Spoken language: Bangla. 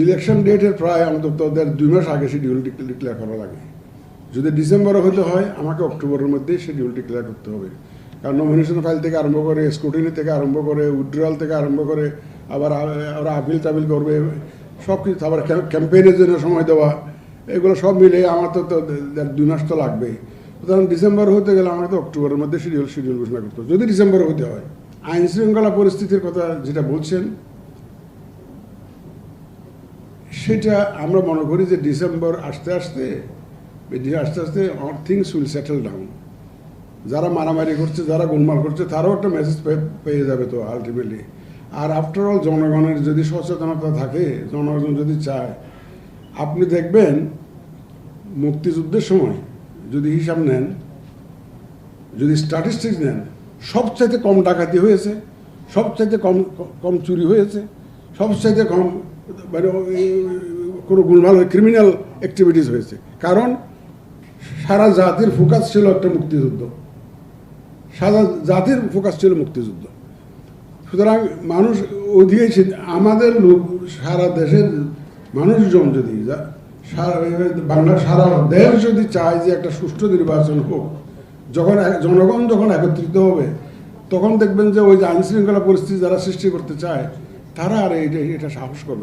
ইলেকশন ডেটের প্রায় অন্তত 2 মাস আগে শিডিউল ডিক্লেয়ার করা লাগে। যদি ডিসেম্বরে হতে হয় আমাকে অক্টোবরের মধ্যেই শিডিউল ডিক্লেয়ার করতে হবে, কারণ নমিনেশন ফাইল থেকে আরম্ভ করে, স্ক্রুটিনি থেকে আরম্ভ করে, উইথড্রয়াল থেকে আরম্ভ করে, আবার ওরা আপিল টাপিল করবে, সব কিছু, আবার ক্যাম্পেইনের জন্য সময় দেওয়া, এগুলো সব মিলে আমার তো 2 মাস তো লাগবেই। সুতরাং ডিসেম্বর হতে গেলে আমাকে তো অক্টোবরের মধ্যে শিডিউল ঘোষণা করতে হবে, যদি ডিসেম্বরে হতে হয়। আইন শৃঙ্খলা পরিস্থিতির কথা যেটা বলছেন, সেটা আমরা মনে করি যে ডিসেম্বর আস্তে আস্তে থিংস উইল সেটেল ডাউন। যারা মারামারি করছে, যারা গোলমাল করছে, তারাও একটা মেসেজ পেয়ে যাবে তো আলটিমেটলি। আর আফটার অল জনগণের যদি সচেতনতা থাকে, জনগণ যদি চায়, আপনি দেখবেন মুক্তিযুদ্ধের সময় যদি হিসাব নেন, যদি স্ট্যাটিস্টিক্স নেন, সবচাইতে কম ডাকাতি হয়েছে, সবচাইতে কম চুরি হয়েছে, সবচাইতে কম মানে কোনো গোলমাল ক্রিমিনাল অ্যাক্টিভিটিস হয়েছে। কারণ সারা জাতির ফোকাস ছিল একটা মুক্তিযুদ্ধ, সারা জাতির ফোকাস ছিল মুক্তিযুদ্ধ। সুতরাং মানুষ ওদিকে, আমাদের লোক, সারা দেশের মানুষজন যদি, বাংলার সারা দেশ যদি চায় যে একটা সুষ্ঠু নির্বাচন হোক, জনগণ যখন একত্রিত হবে, তখন দেখবেন যে ওই যে আইনশৃঙ্খলা পরিস্থিতি যারা সৃষ্টি করতে চায়, তারা আর এটা সাহস করবে।